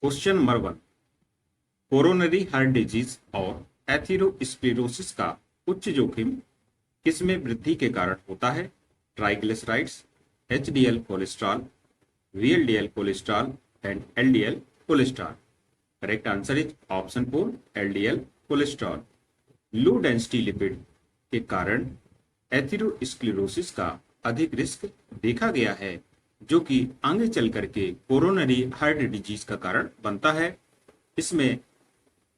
Question number 1। Coronary heart disease और atherosclerosis का उच्च जोखिम किसमें वृद्धि के कारण होता है? Triglycerides, HDL cholesterol, VLDL cholesterol and LDL cholesterol. Correct answer is option 4, LDL cholesterol. Low density lipid के कारण एथेरोस्क्लेरोसिस का अधिक रिस्क देखा गया है, जो कि आगे चल करके कोरोनरी हार्ट डिजीज का कारण बनता है। इसमें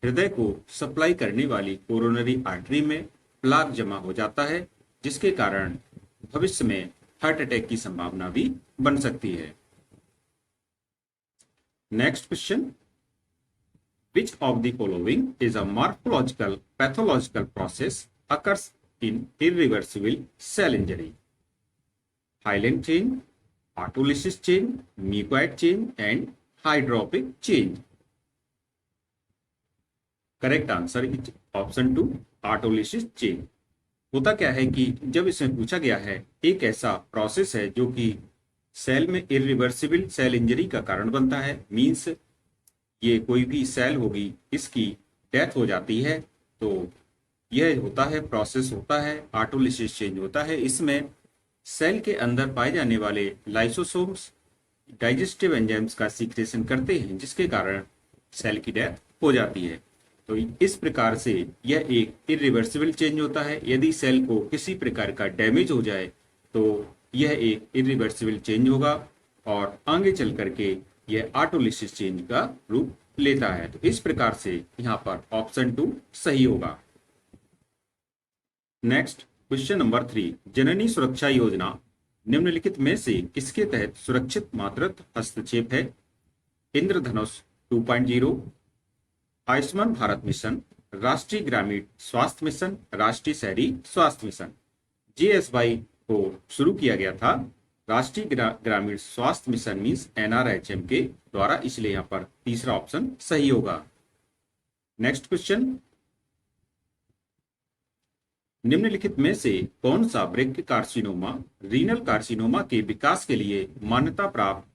हृदय को सप्लाई करने वाली कोरोनरी आर्टरी में प्लाक जमा हो जाता है, जिसके कारण भविष्य में हार्ट अटैक की संभावना भी बन सकती है। Next question, which of the following is a morphological pathological process occurs in irreversible cell injury? Hyaline change, autolysis change, mucoid change and hydropic change. Correct answer is option 2, autolysis change. होता क्या है कि जब इसमें पूछा गया है, एक ऐसा प्रोसेस है जो कि सेल में इरिवर्सिबल सेल इंजरी का कारण बनता है। मींस ये कोई भी सेल होगी, इसकी डेथ हो जाती है, तो यह होता है प्रोसेस होता है ऑटोलिसिस चेंज होता है। इसमें सेल के अंदर पाए जाने वाले लाइसोसोम्स डाइजेस्टिव एंजाइम्स का सीक्रेशन करते हैं, जिसके कारण सेल की डेथ हो जाती है। तो इस प्रकार से यह एक इरिवर्सिबल चेंज होता है। यदि सेल को किसी प्रकार का डैमेज हो जाए तो यह एक इरिवर्सिबल चेंज होगा और आगे चल करके यह ऑटोलिसिस चेंज का रूप लेता है। तो इस प्रकार से यहाँ पर ऑप्शन 2 सही होगा। नेक्स्ट क्वेश्चन नंबर 3, जननी सुरक्षा योजना निम्नलिखित में से किसके तहत सुरक्षित मातृत्व हस्तक्षेप है? इंद्रधनुष 2.0, आयुष्मान भारत मिशन, राष्ट्रीय ग्रामीण स्वास्थ्य मिशन, राष्ट्रीय शहरी स्वास्थ्य मिशन। जीएसवाई को शुरू किया गया था राष्ट्रीय ग्रामीण स्वास्थ्य मिशन मीन्स एनआरएचएम के द्वारा, इसलिए यहाँ पर तीसरा ऑप्शन सही होगा। नेक्स्ट क्वेश्चन, निम्नलिखित में से कौन सा ब्रेक कार्सिनोमा रीनल कार्सिनोमा के विकास के लिए मान्यता प्राप्त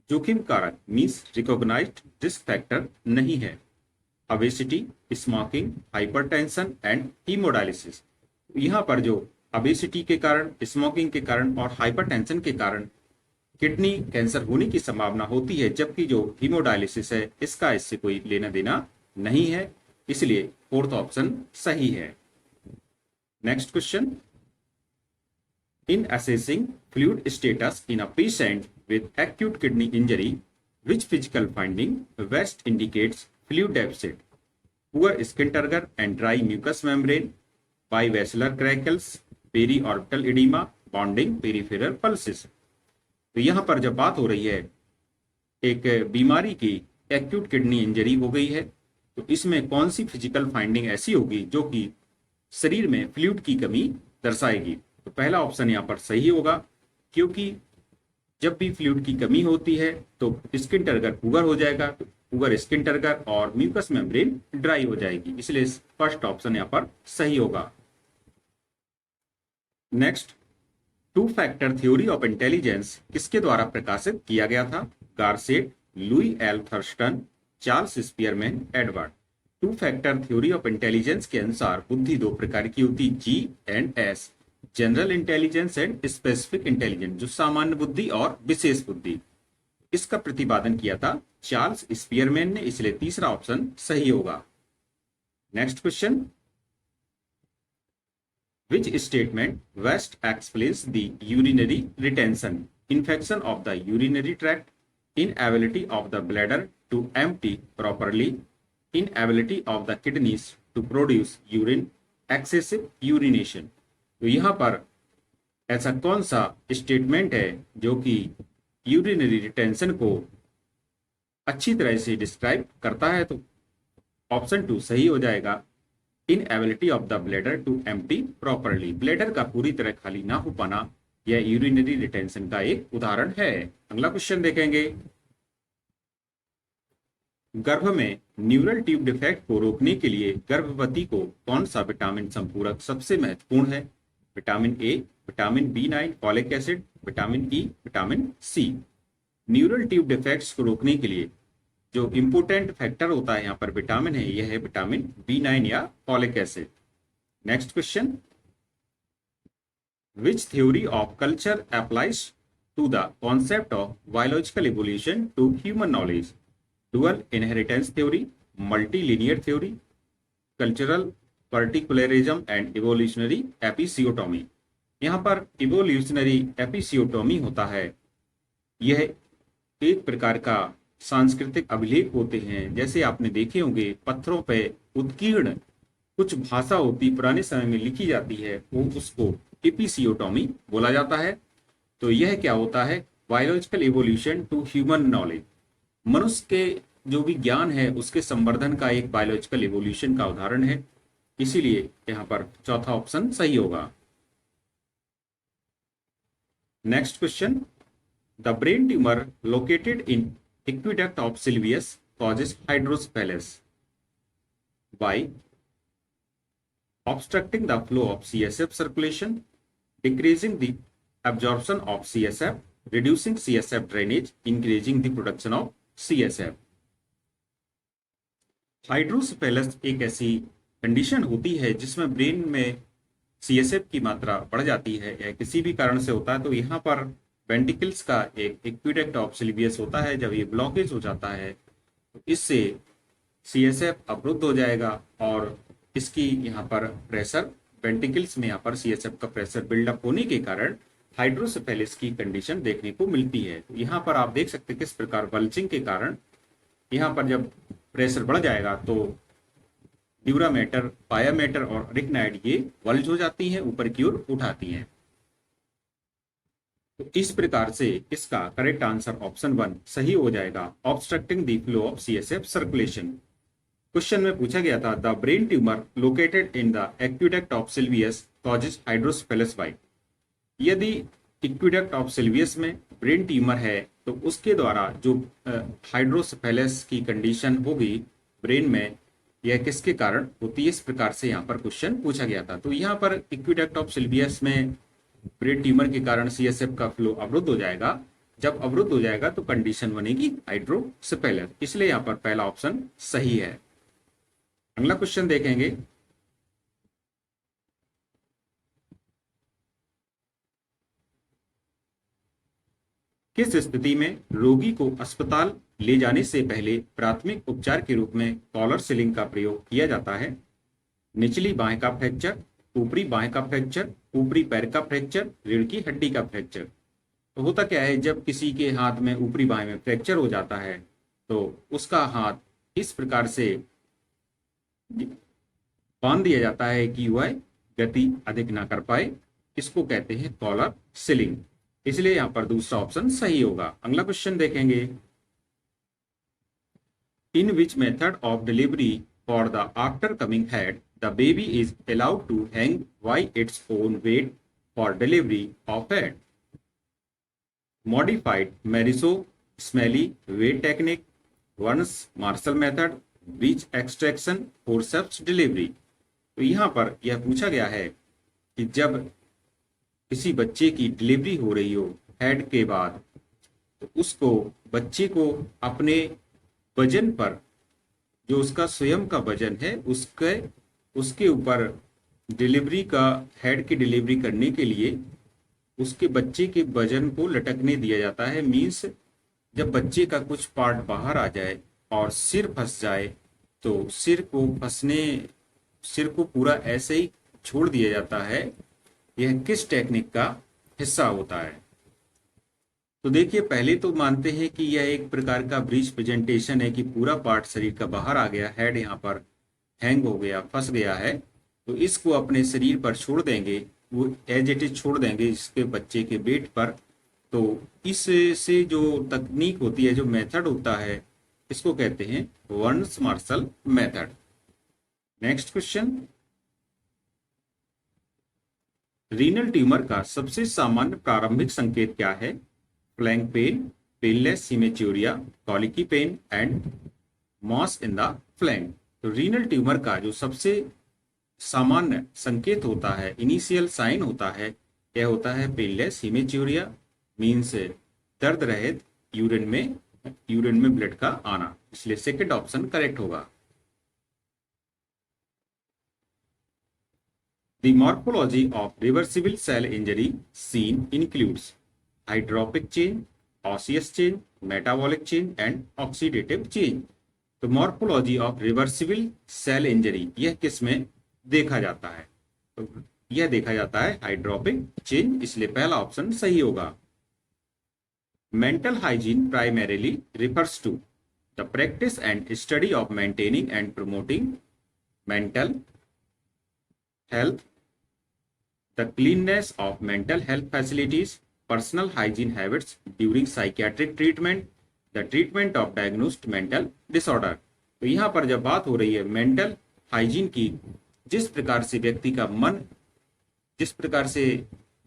जोखिम कारक मीन्स रिकॉग्नाइज्ड रिस्क फैक्टर नहीं है? Obesity, smoking, hypertension and haemodialysis. यहाँ पर जो ओबेसिटी के कारण, स्मोकिंग के कारण और हाइपरटेंशन के कारण किडनी कैंसर होने की संभावना होती है, जबकि जो हीमोडायलिसिस है इसका इससे कोई लेना देना नहीं है, इसलिए फोर्थ ऑप्शन सही है। Next question, in assessing fluid status in a patient with acute kidney injury, which physical finding best indicates fluid deficit? Poor skin turgor and dry mucous membrane, bivascular crackles, periorbital edema, bonding peripheral pulses। तो यहाँ पर जब बात हो रही है एक बीमारी की, एक्यूट किडनी इंजरी हो गई है, तो इसमें कौन सी फिजिकल फाइंडिंग ऐसी होगी जो कि शरीर में फ्लूइड की कमी दर्शाएगी? तो पहला ऑप्शन यहाँ पर सही होगा, क्योंकि जब भी फ्लूइड की कमी होती है तो स्किन टर्गर पुअर हो जाएगा, पुअर स्किन टर्गर और म्यूकस मेम्ब्रेन ड्राई हो जाएगी, इसलिए फर्स्ट ऑप्शन यहाँ पर सही होगा। Next, two factor theory of intelligence किसके द्वारा प्रकाशित किया गया था? गारसेट, Louis L Thurstone, Charles Spearman, Edward. Two factor theory of intelligence के अनुसार बुद्धि दो प्रकार की होती, G and S, general intelligence and specific intelligence, जो सामान्य बुद्धि और विशेष बुद्धि। इसका प्रतिपादन किया था चार्ल्स स्पीयरमैन ने, इसलिए तीसरा ऑप्शन सही होगा। Next question, which statement best explains the urinary retention, infection of the urinary tract, inability of the bladder to empty properly, inability of the kidneys to produce urine, excessive urination. तो यहाँ पर ऐसा कौन सा statement है जो कि urinary retention को अच्छी तरह से डिस्क्राइब करता है? तो ऑप्शन 2 सही हो जाएगा, inability of the bladder to empty properly. Bladder का पूरी तरह खाली ना हो पाना यह यूरिनरी रिटेंशन का एक उदाहरण है। अगला क्वेश्चन देखेंगे, गर्भ में न्यूरल ट्यूब डिफेक्ट को रोकने के लिए गर्भवती को कौन सा विटामिन संपूरक सबसे महत्वपूर्ण है? Vitamin A, vitamin B9, folic acid, vitamin E, vitamin C. Neural tube defects को रोकने के लिए जो इम्पोर्टेंट फैक्टर होता है यहाँ पर विटामिन है, यह है विटामिन B9 या folic acid. Next question, which theory of culture applies to the concept of biological evolution to human knowledge? Dual inheritance theory, multilinear theory, cultural particularism and evolutionary episiotomy. यहाँ पर evolutionary episiotomy होता है, यह एक प्रकार का सांस्कृतिक अभिलेख होते हैं। जैसे आपने देखे होंगे पत्थरों पे उत्कीर्ण कुछ भाषा होती पुराने समय में लिखी जाती है, वो उसको एपिसियोटोमी बोला जाता है। तो यह क्या होता है? Biological evolution to human knowledge, मनुष्य के जो भी ज्ञान है उसके संवर्धन का एक बायोलॉजिकल इवोल्यूशन का उदाहरण है। इसीलिए यहाँ पर चौथा ऑप्शन सही होगा। Next question, the brain tumour located in aqueduct of Sylvius causes hydrocephalus by obstructing the flow of CSF circulation, decreasing the absorption of CSF, reducing CSF drainage, increasing the production of CSF। Hydrocephalus एक ऐसी condition होती है जिसमें brain में CSF की मात्रा बढ़ जाती है, या किसी भी कारण से होता है। तो यहाँ पर वेंटिकल्स का एक एक्विडक्ट ऑफ सिल्वियस होता है, जब ये ब्लॉकेज हो जाता है तो इससे CSF अवरुद्ध हो जाएगा और इसकी यहाँ पर प्रेशर वेंटिकल्स में यहाँ पर CSF का प्रेशर बिल्डअप होने के कारण हाइड्रोसेफेलिस की कंडीशन देखने को मिलती है। तो यहाँ पर आप देख सकते हैं किस प्रकार बल्जिंग के कारण यहाँ पर जब प्रेशर बढ़ जाएगा तो ड्यूरा मैटर, पाया मैटर और रिकनाइड ये बल्ज हो जाती हैं, ऊपर की ओर उठाती हैं। तो इस प्रकार से इसका करेक्ट आंसर ऑप्शन 1 सही हो जाएगा, obstructing the flow of CSF circulation. Question में पूछा गया था the brain tumour located in the aqueduct of Sylvius causes hydrocephalus by. यदि एक्विडक्ट ऑफ सिल्वियस में ब्रेन ट्यूमर है तो उसके द्वारा जो हाइड्रोसेफेलस की कंडीशन होगी ब्रेन में, यह किसके कारण होती है? इस प्रकार से यहाँ पर क्वेश्चन पूछा गया था। तो यहाँ पर एक्विडक्ट ऑफ सिल्वियस में ब्रेन ट्यूमर के कारण CSF का फ्लो अवरुद्ध हो जाएगा। जब अवरुद्ध हो जाएगा तो कंडीशन बनेगी हाइड्रोसेफेलस, इसलिए यहाँ पर पहला ऑप्शन सही है। अगला क्वेश्चन देखेंगे, किस स्थिति में रोगी को अस्पताल ले जाने से पहले प्राथमिक उपचार के रूप में कॉलर सीलिंग का प्रयोग किया जाता है? निचली बाएं का फ्रैक्चर, ऊपरी बाएं का फ्रैक्चर, ऊपरी पैर का फ्रैक्चर, रीढ़ की हड्डी का फ्रैक्चर। तो होता क्या है, जब किसी के हाथ में ऊपरी बाएं में फ्रैक्चर हो जाता है तो उसका हाथ इस प्रकार से बांध दिया जाता है कि वह गति अधिक ना कर पाए, इसको कहते हैं कॉलर सीलिंग। इसलिए यहाँ पर दूसरा ऑप्शन सही होगा। अगला क्वेश्चन देखेंगे, in which method of delivery for the after coming head the baby is allowed to hang by its own weight for delivery of head? Modified Mariso-Smalley weight technique, Wern's Marshall method, breech extraction, forceps delivery। तो यहाँ पर यह पूछा गया है कि जब किसी बच्चे की डिलीवरी हो रही हो हेड के बाद, तो उसको बच्चे को अपने वजन पर, जो उसका स्वयं का वजन है उसके ऊपर डिलीवरी का, हेड की डिलीवरी करने के लिए उसके बच्चे के वजन को लटकने दिया जाता है। मीन्स जब बच्चे का कुछ पार्ट बाहर आ जाए और सिर फंस जाए तो सिर को पूरा ऐसे ही छोड़ दिया जाता है। यह किस टेक्निक का हिस्सा होता है? तो देखिए, पहले तो मानते हैं कि यह एक प्रकार का ब्रीच प्रेजेंटेशन है कि पूरा पार्ट शरीर का बाहर आ गया, हेड यहाँ पर हैंग हो गया, फंस गया है, तो इसको अपने शरीर पर छोड़ देंगे, वो एज इट इज छोड़ देंगे इसके बच्चे के वेट पर। तो इससे जो तकनीक होती है, जो मेथड होता है, इसको कहते हैं Burns Marshall method. Next question, renal tumour का सबसे सामान्य प्रारंभिक संकेत क्या है? Flank pain, painless haematuria, colicky pain and mass in the flank. तो रीनल ट्यूमर का जो सबसे सामान्य संकेत होता है, इनिशियल साइन होता है, यह होता है पेनलेस हेमेच्यूरिया, मीन्स दर्द रहित यूरिन में ब्लड का आना, इसलिए सेकंड ऑप्शन करेक्ट होगा। The morphology of reversible cell injury seen includes hydrophic chain, osseous chain, metabolic chain and oxidative chain। तो morphology of reversible cell injury यह किस में देखा जाता है? तो यह देखा जाता है हाइड्रोपिक चेन, इसलिए पहला ऑप्शन सही होगा। Mental hygiene primarily refers to the practice and study of maintaining and promoting mental health, the cleanliness of mental health facilities, personal hygiene habits during psychiatric treatment, the treatment of diagnosed mental disorder। तो यहाँ पर जब बात हो रही है mental hygiene की, जिस प्रकार से व्यक्ति का मन, जिस प्रकार से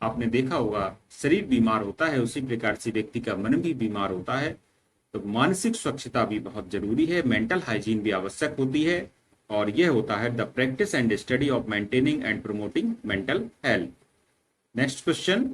आपने देखा होगा शरीर बीमार होता है, उसी प्रकार से व्यक्ति का मन भी बीमार होता है। तो मानसिक स्वच्छता भी बहुत जरूरी है, मेंटल हाइजीन भी आवश्यक होती है, और यह होता है the practice and study of maintaining and promoting mental health. Next question,